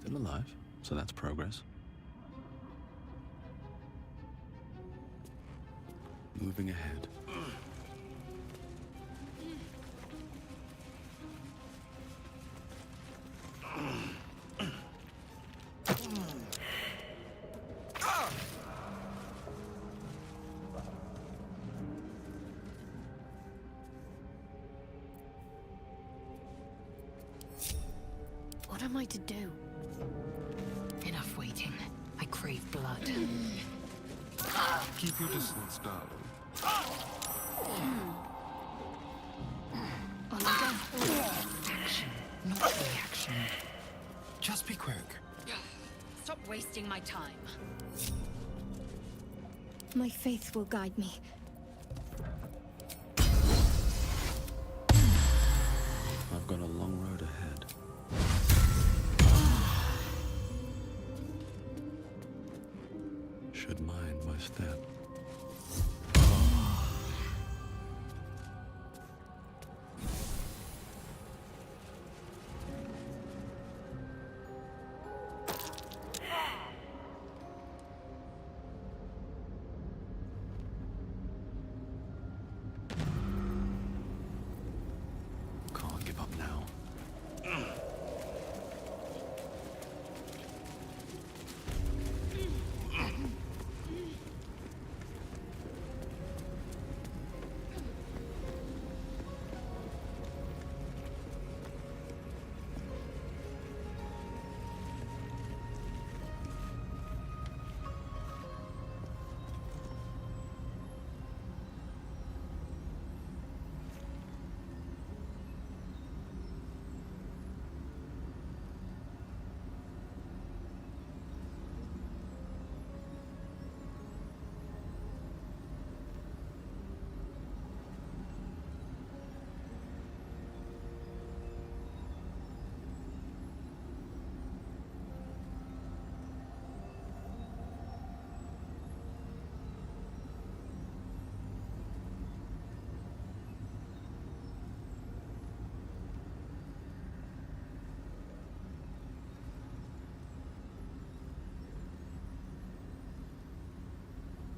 Still alive, so that's progress. Moving ahead. What am I to do? Enough waiting. I crave blood. Keep your distance, darling. Action, not reaction. Just be quick. Stop wasting my time. My faith will guide me. I've got a long road ahead. Should mind my step. Can't give up now.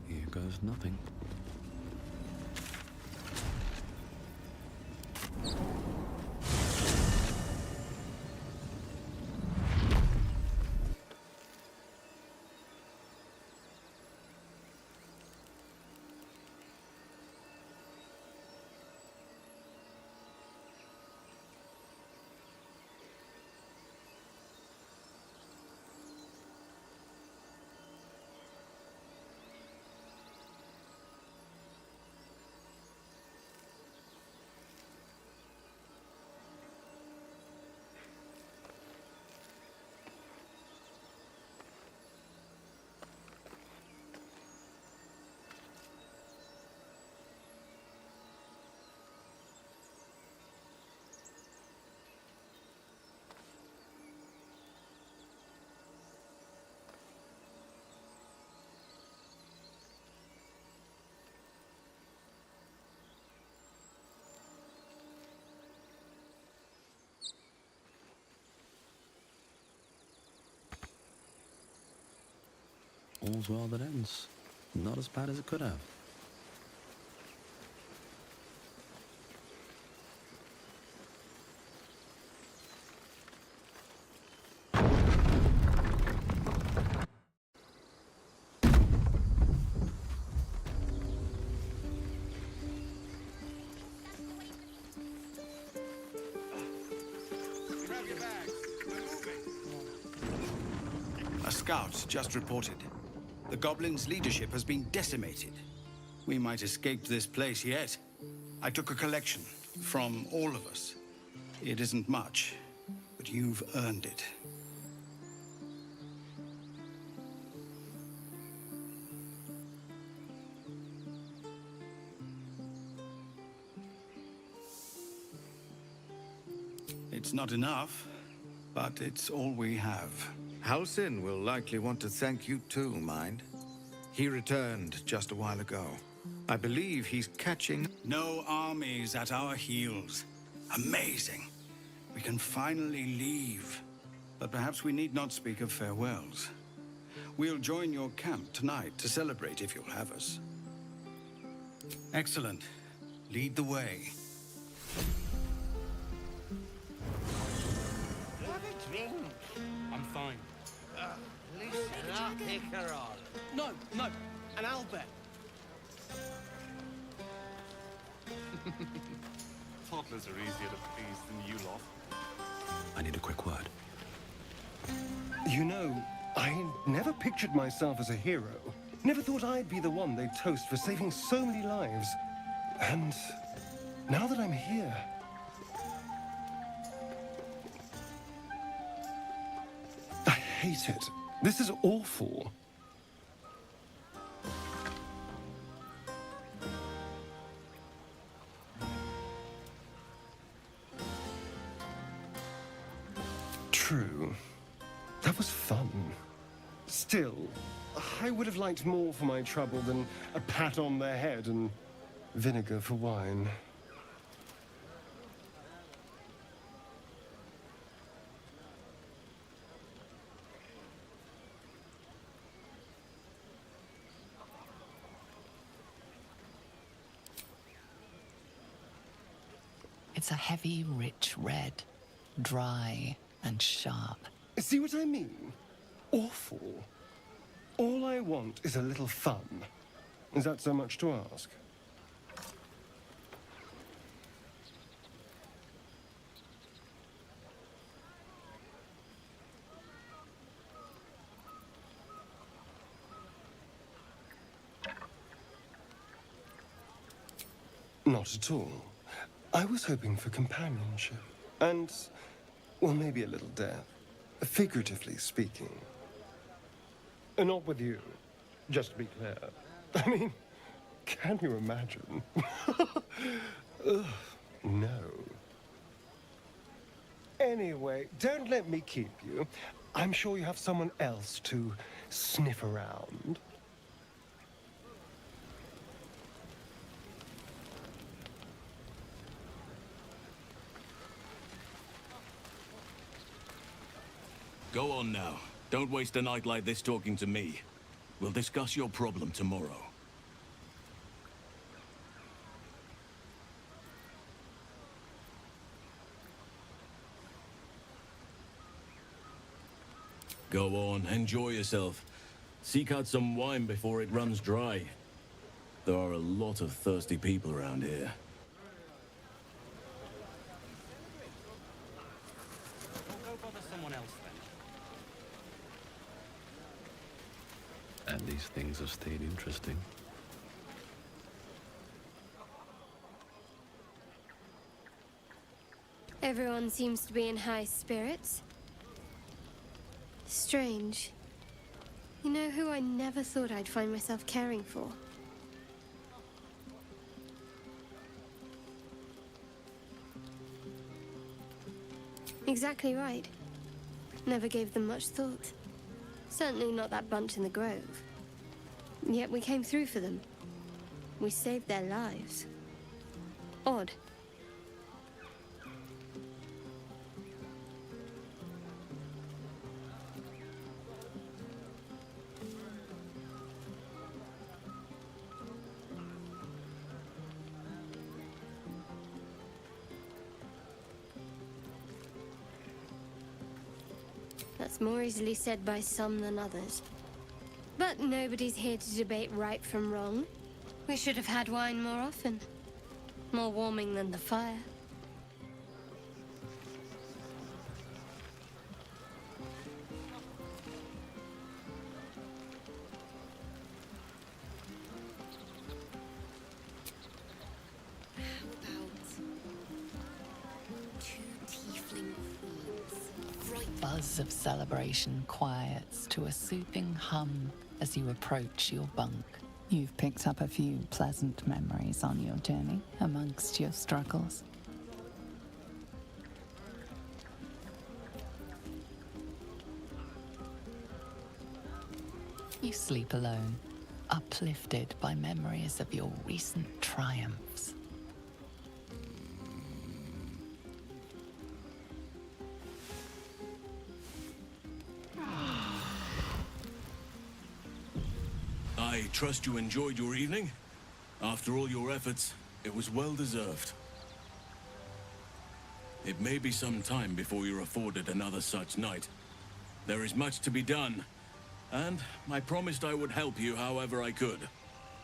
Here goes nothing. All's well that ends. Not as bad as it could have. A scout just reported. The goblins' leadership has been decimated. We might escape this place yet. I took a collection from all of us. It isn't much, but you've earned it. It's not enough, but it's all we have. Halsin will likely want to thank you too, mind. He returned just a while ago. I believe he's catching... No armies at our heels. Amazing. We can finally leave. But perhaps we need not speak of farewells. We'll join your camp tonight to celebrate if you'll have us. Excellent. Lead the way. Have a drink. I'm fine. Listen up, Hikaron. No, no, an Albert. Toddlers are easier to please than you lot. I need a quick word. You know, I never pictured myself as a hero. Never thought I'd be the one they'd toast for saving so many lives. And now that I'm here... I hate it. This is awful. True. That was fun. Still, I would have liked more for my trouble than a pat on the head and vinegar for wine. It's a heavy, rich red, dry and sharp. See what I mean? Awful. All I want is a little fun. Is that so much to ask? Not at all. I was hoping for companionship. And, well, maybe a little death. Figuratively speaking. Not with you, just to be clear. I mean, can you imagine? Ugh, no. Anyway, don't let me keep you. I'm sure you have someone else to sniff around. Go on now. Don't waste a night like this talking to me. We'll discuss your problem tomorrow. Go on, enjoy yourself. Seek out some wine before it runs dry. There are a lot of thirsty people around here. Go bother someone else then. At least things have stayed interesting. Everyone seems to be in high spirits. Strange. You know who I never thought I'd find myself caring for? Exactly right. Never gave them much thought. Certainly not that bunch in the grove. Yet we came through for them. We saved their lives. Odd. That's more easily said by some than others. But nobody's here to debate right from wrong. We should have had wine more often. More warming than the fire. Buzz of celebration quiets to a soothing hum as you approach your bunk. You've picked up a few pleasant memories on your journey amongst your struggles. You sleep alone, uplifted by memories of your recent triumphs. I trust you enjoyed your evening. After all your efforts, it was well deserved. It may be some time before you're afforded another such night. There is much to be done, and I promised I would help you however I could.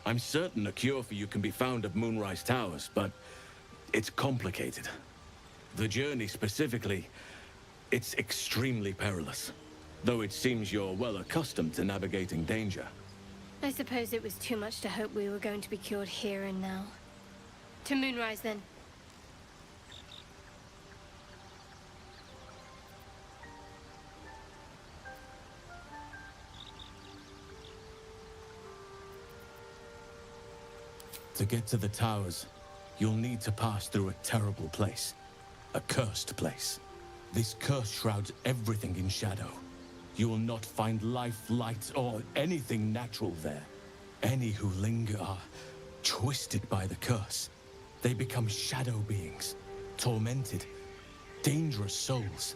I'm certain a cure for you can be found at Moonrise Towers, but it's complicated. The journey specifically, it's extremely perilous, though it seems you're well accustomed to navigating danger. I suppose it was too much to hope we were going to be cured here and now. To Moonrise, then. To get to the towers, you'll need to pass through a terrible place. A cursed place. This curse shrouds everything in shadow. You will not find life, light, or anything natural there. Any who linger are twisted by the curse. They become shadow beings, tormented, dangerous souls.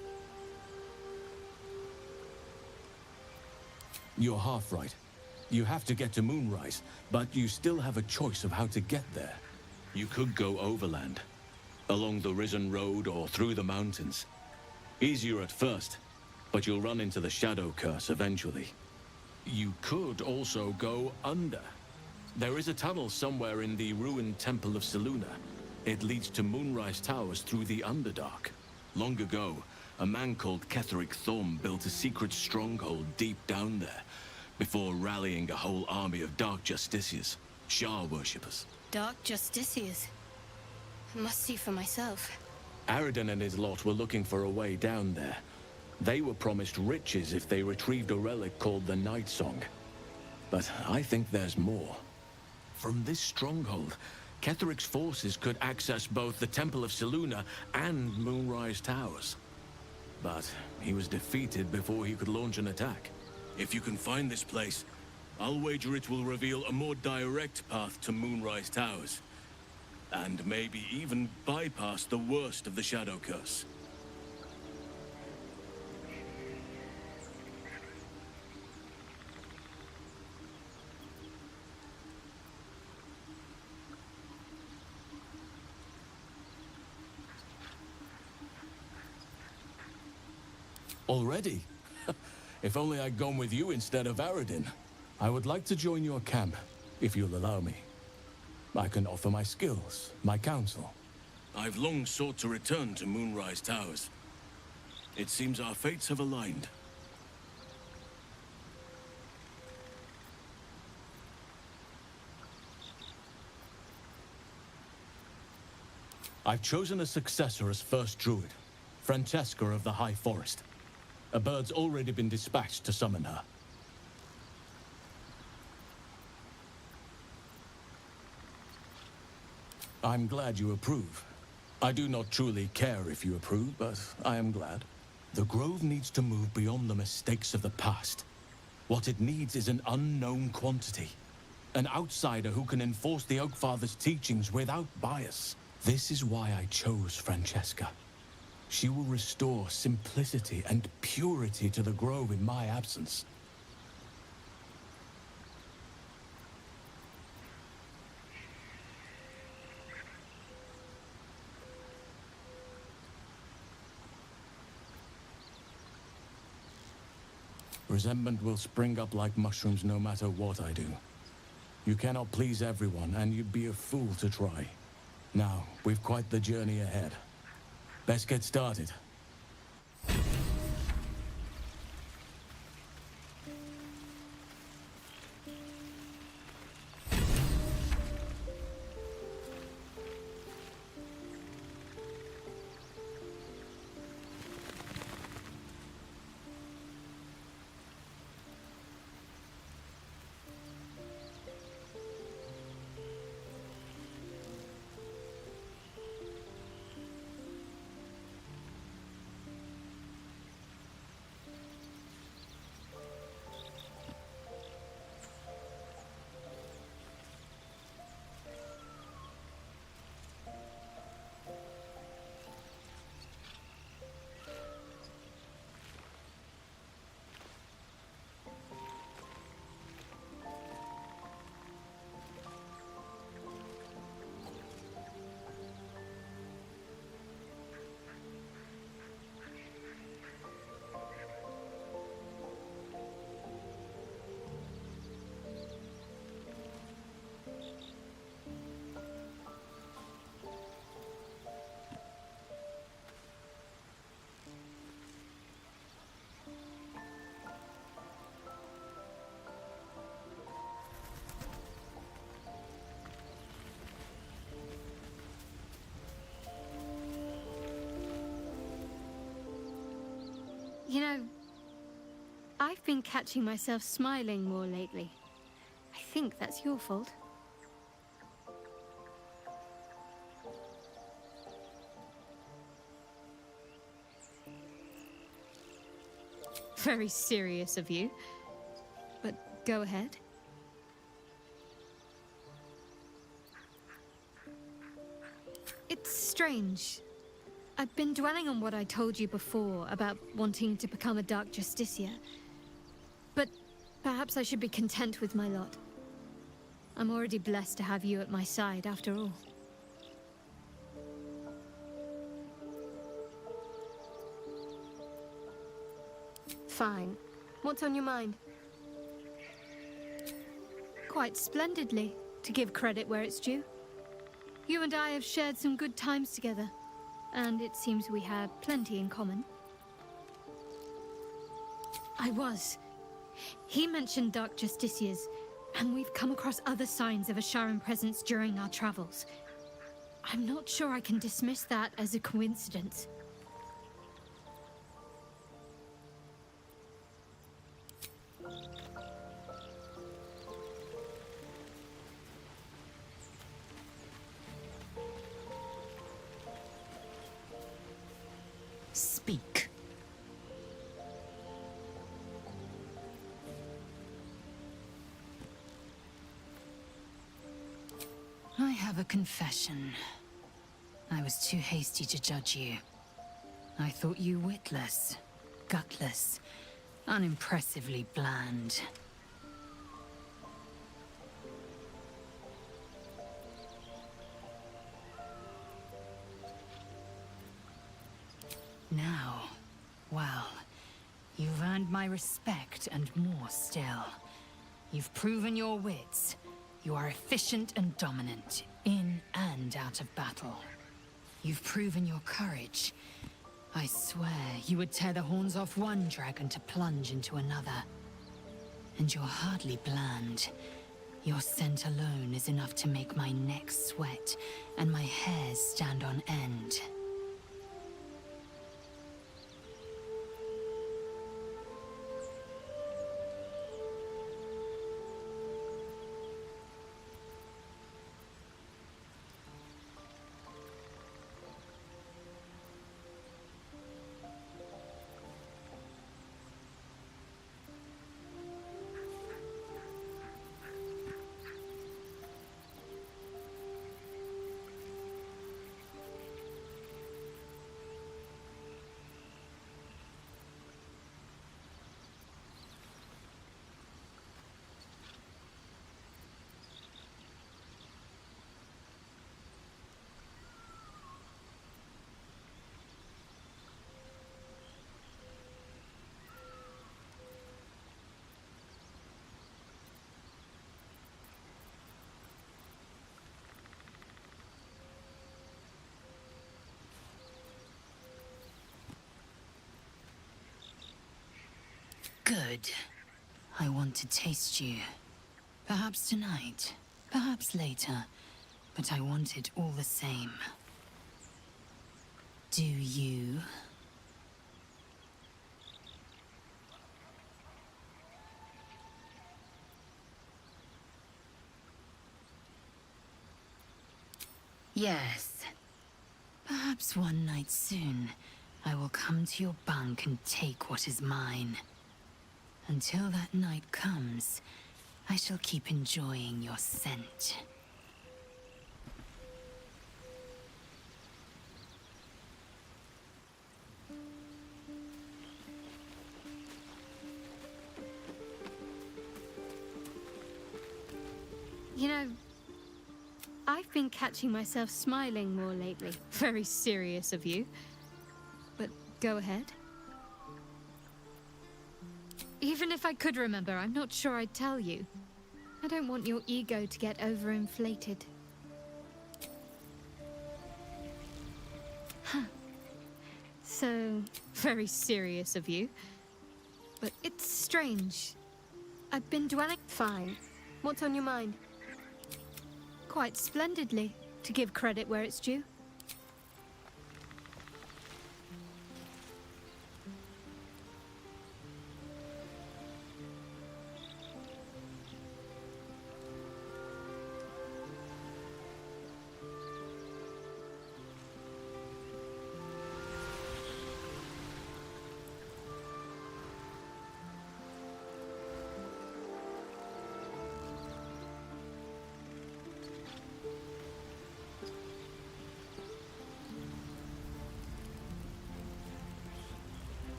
You're half right. You have to get to Moonrise, but you still have a choice of how to get there. You could go overland, along the Risen Road or through the mountains. Easier at first, but you'll run into the Shadow Curse eventually. You could also go under. There is a tunnel somewhere in the ruined Temple of Selûne. It leads to Moonrise Towers through the Underdark. Long ago, a man called Ketheric Thorm built a secret stronghold deep down there, before rallying a whole army of Dark Justiciars, Shah worshippers. Dark Justiciars. Must see for myself. Aradin and his lot were looking for a way down there. They were promised riches if they retrieved a relic called the Night Song. But I think there's more. From this stronghold, Ketheric's forces could access both the Temple of Selûne and Moonrise Towers. But he was defeated before he could launch an attack. If you can find this place, I'll wager it will reveal a more direct path to Moonrise Towers. And maybe even bypass the worst of the Shadow Curse. Already? If only I'd gone with you instead of Aradin. I would like to join your camp, if you'll allow me. I can offer my skills, my counsel. I've long sought to return to Moonrise Towers. It seems our fates have aligned. I've chosen a successor as first druid, Francesca of the High Forest. A bird's already been dispatched to summon her. I'm glad you approve. I do not truly care if you approve, but I am glad. The Grove needs to move beyond the mistakes of the past. What it needs is an unknown quantity. An outsider who can enforce the Oakfather's teachings without bias. This is why I chose Francesca. She will restore simplicity and purity to the Grove in my absence. Resentment will spring up like mushrooms no matter what I do. You cannot please everyone, and you'd be a fool to try. Now, we've quite the journey ahead. Best get started. You know, I've been catching myself smiling more lately. I think that's your fault. Very serious of you. But go ahead. It's strange. I've been dwelling on what I told you before about wanting to become a Dark Justiciar. But perhaps I should be content with my lot. I'm already blessed to have you at my side, after all. Fine. What's on your mind? Quite splendidly, to give credit where it's due. You and I have shared some good times together, and it seems we have plenty in common. He mentioned Dark Justiciars, and we've come across other signs of a Sharan presence during our travels. I'm not sure I can dismiss that as a coincidence. Speak. I have a confession. I was too hasty to judge you. I thought you witless, gutless, unimpressively bland. Now, well, you've earned my respect and more still. You've proven your wits. You are efficient and dominant, in and out of battle. You've proven your courage. I swear you would tear the horns off one dragon to plunge into another. And you're hardly bland. Your scent alone is enough to make my neck sweat and my hairs stand on end. Good. I want to taste you. Perhaps tonight, perhaps later, but I want it all the same. Do you? Yes. Perhaps one night soon, I will come to your bunk and take what is mine. Until that night comes, I shall keep enjoying your scent. You know, I've been catching myself smiling more lately. Very serious of you. But go ahead. Even if I could remember, I'm not sure I'd tell you. I don't want your ego to get overinflated. Huh. So, very serious of you. But it's strange. I've been dwelling... Fine. What's on your mind? Quite splendidly, to give credit where it's due.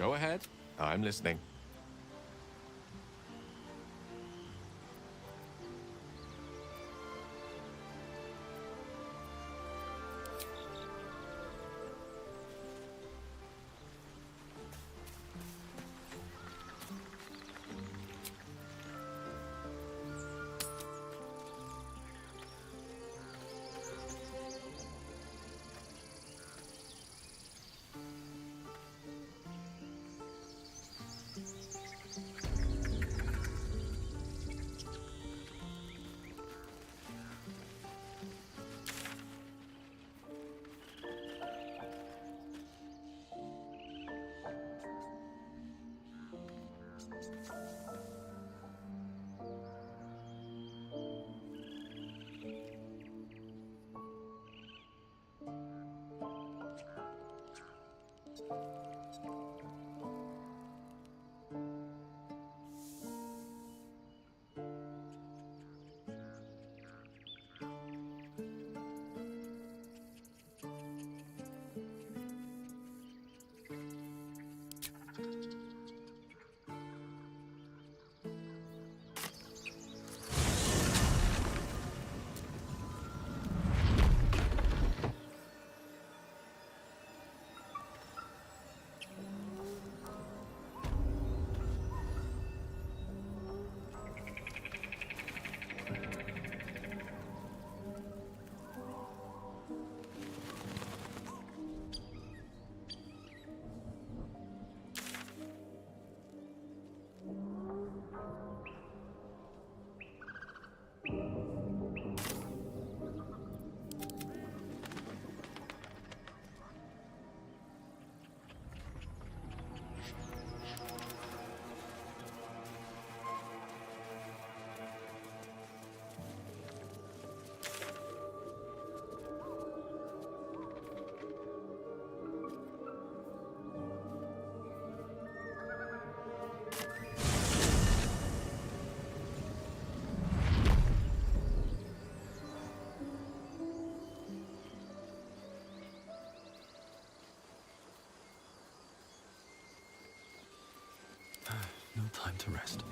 Go ahead. I'm listening. No time to rest.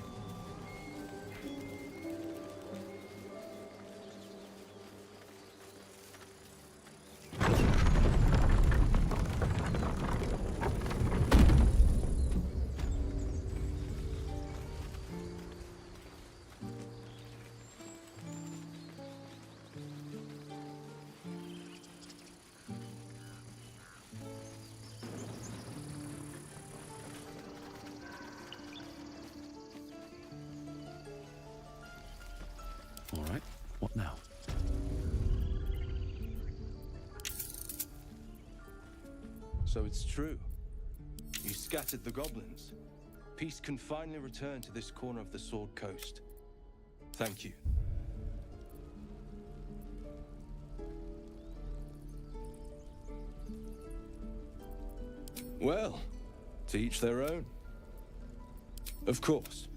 All right, what now? So it's true. You scattered the goblins. Peace can finally return to this corner of the Sword Coast. Thank you. Well, to each their own. Of course.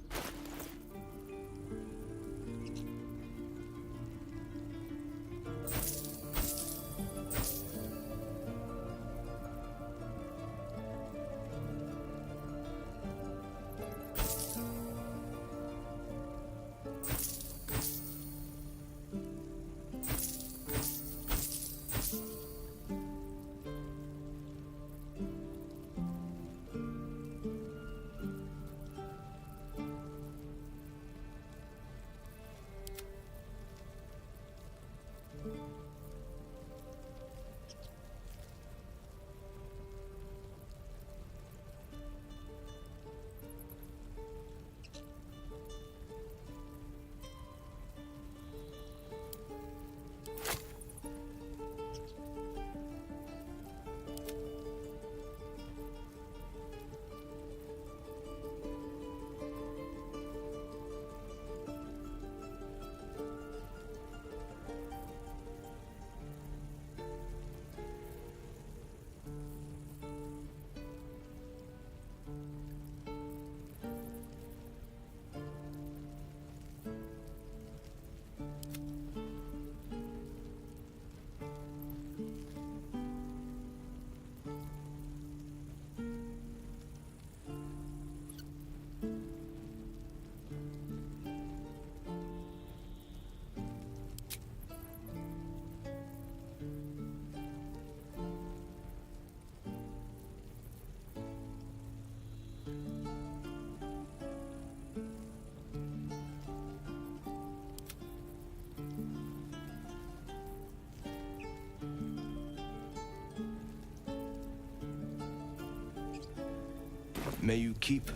May you keep...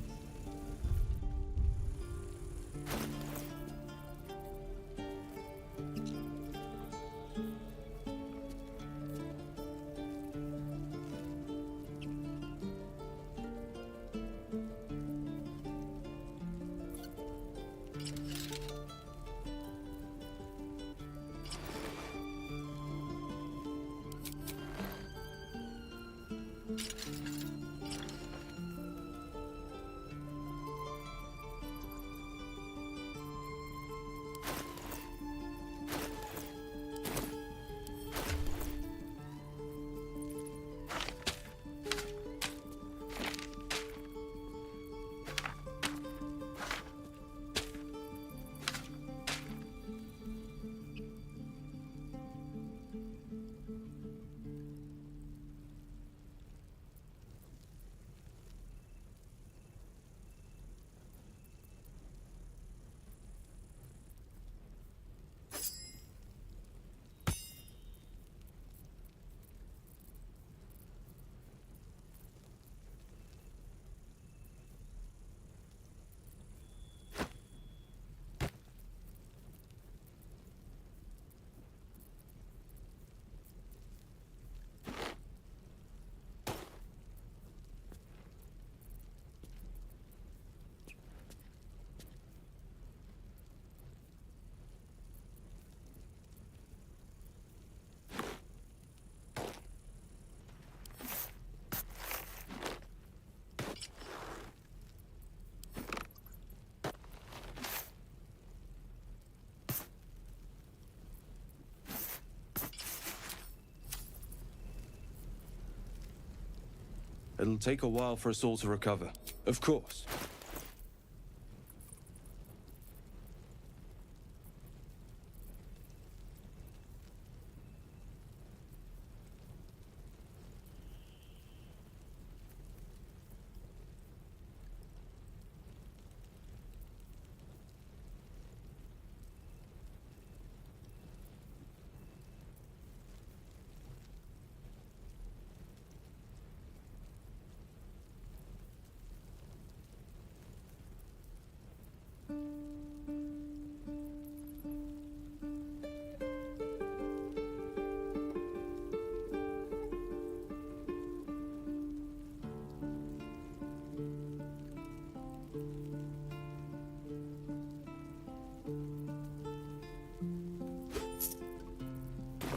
It'll take a while for us all to recover. Of course.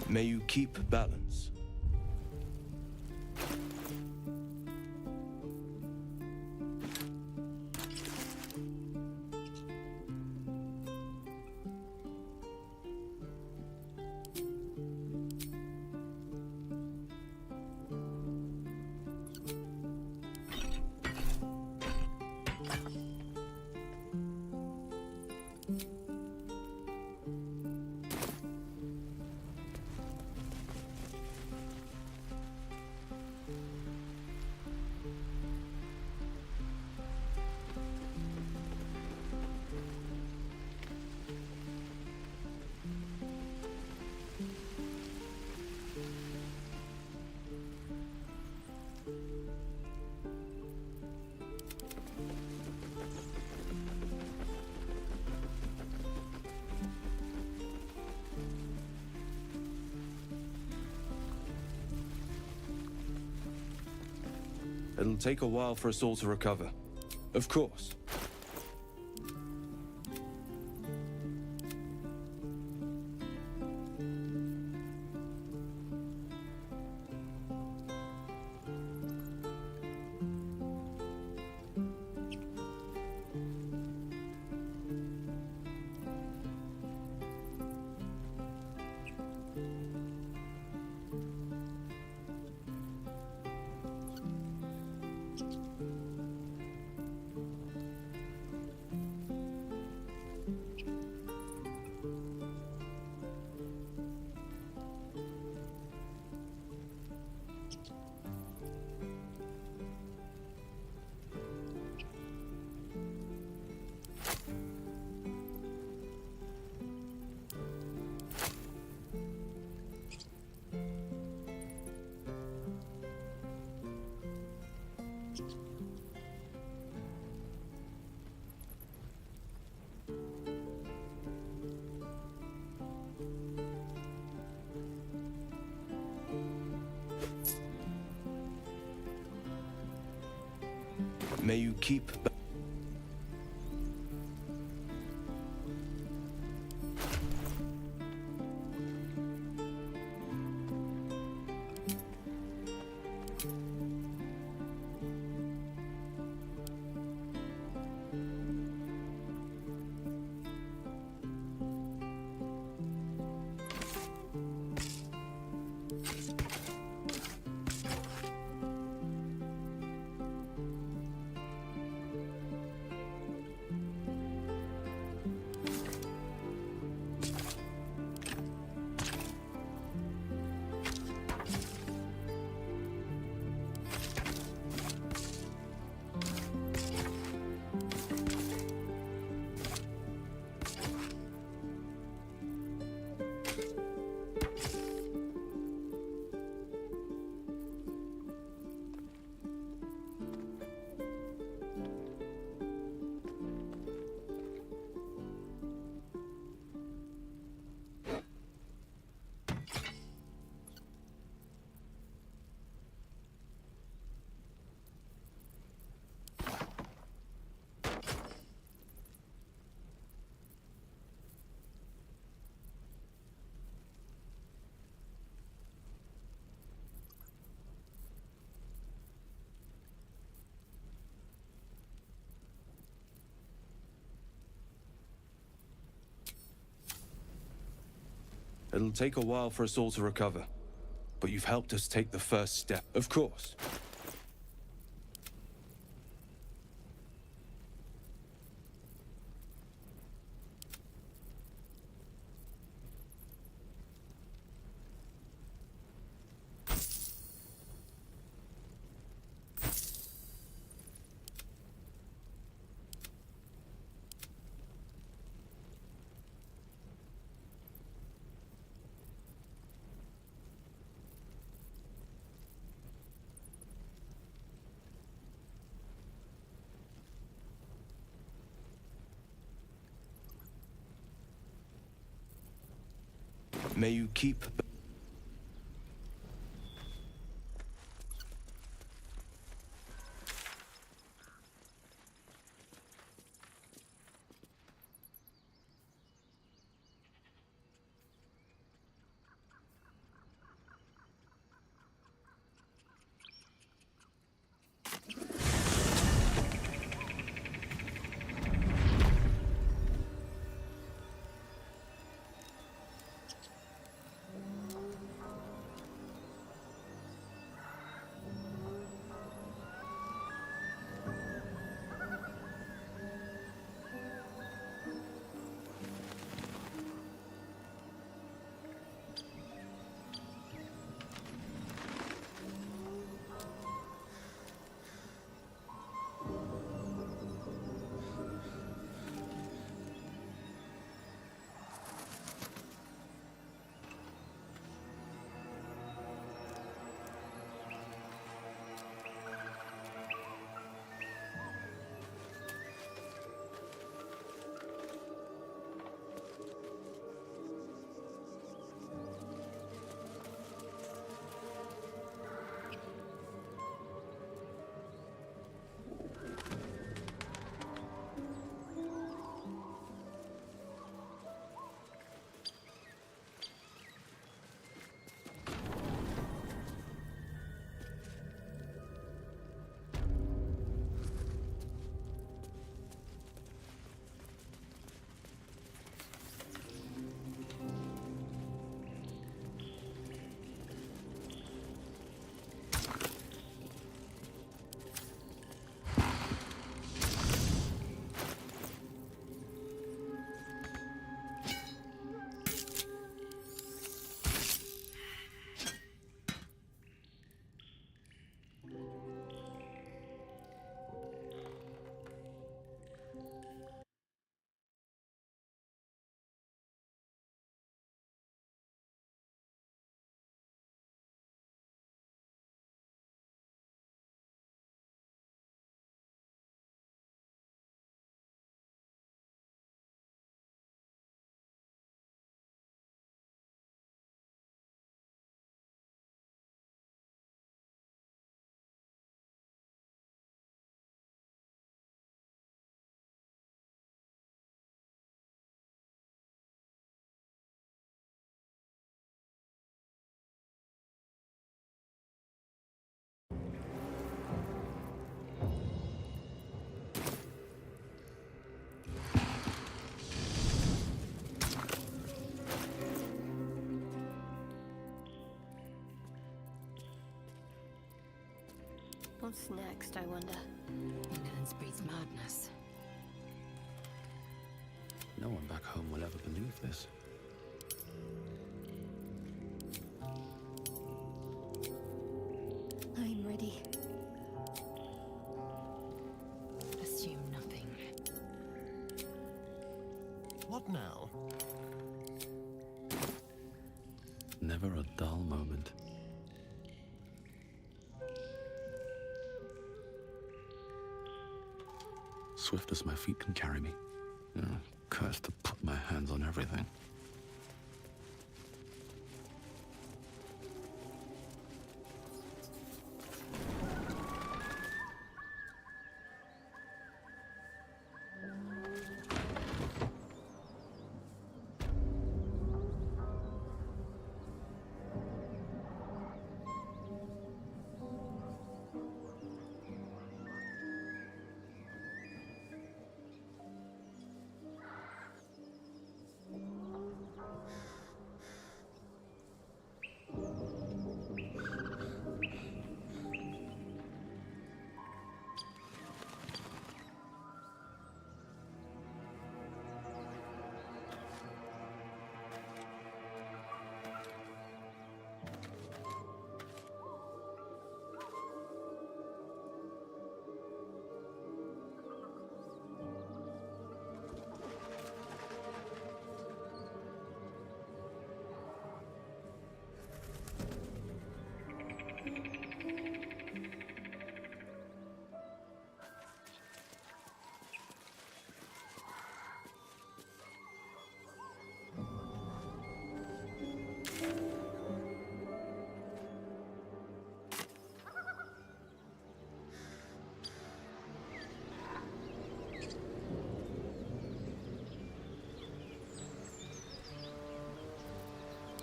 May you keep balance. It'll take a while for us all to recover. Of course. May you keep... It'll take a while for us all to recover, but you've helped us take the first step. Of course. May you keep... What's next, I wonder? Ignorance breeds madness. No one back home will ever believe this. I'm ready. Assume nothing. What now? Never a dull moment. Swift as my feet can carry me. Cursed to put my hands on everything.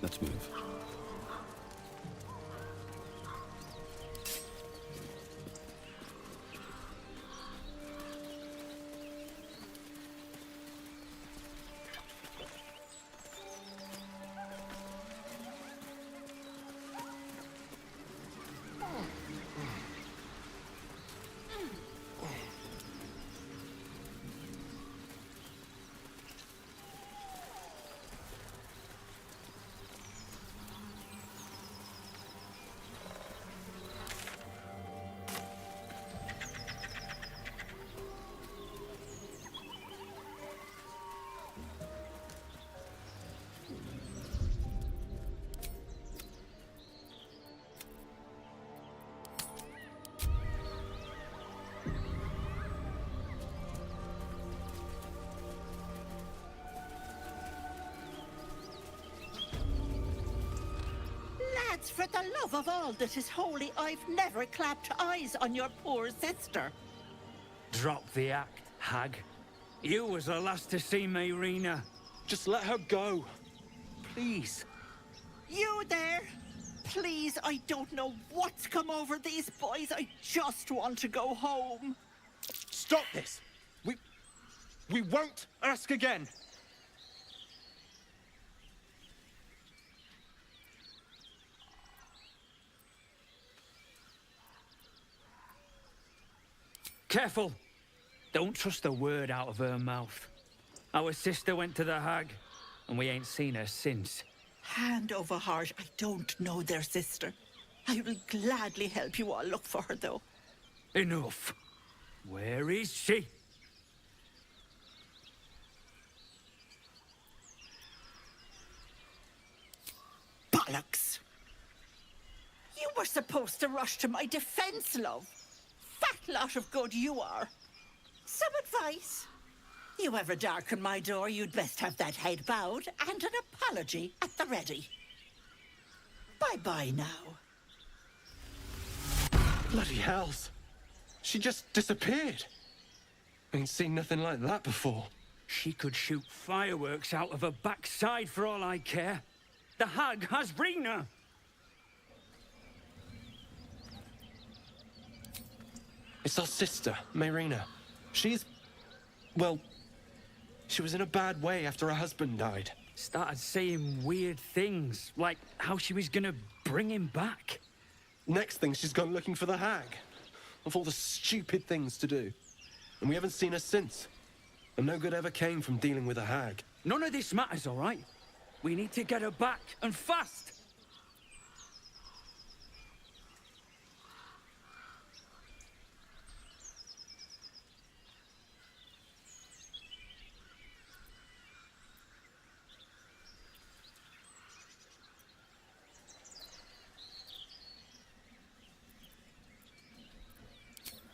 Let's move. Lads, for the love of all that is holy, I've never clapped eyes on your poor sister. Drop the act, hag. You was the last to see Mayrina. Just let her go. Please. You there? Please, I don't know what's come over these boys. I just want to go home. Stop this! We won't ask again. Careful! Don't trust a word out of her mouth. Our sister went to the hag, and we ain't seen her since. Hand over heart, I don't know their sister. I will gladly help you all look for her, though. Enough. Where is she? Bollocks! You were supposed to rush to my defense, love. Fat lot of good you are. Some advice? You ever darken my door, you'd best have that head bowed and an apology at the ready. Bye-bye now. Bloody hells. She just disappeared. Ain't seen nothing like that before. She could shoot fireworks out of her backside for all I care. The hag has Rena. It's our sister, Mayrina. She's... well... she was in a bad way after her husband died. Started saying weird things, like how she was gonna bring him back. Next thing, she's gone looking for the hag. of all the stupid things to do. And we haven't seen her since. And no good ever came from dealing with a hag. None of this matters, all right? We need to get her back, and fast!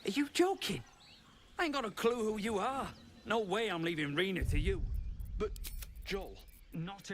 Are you joking? I ain't got a clue who you are. No way I'm leaving Rena to you. But, Joel... Not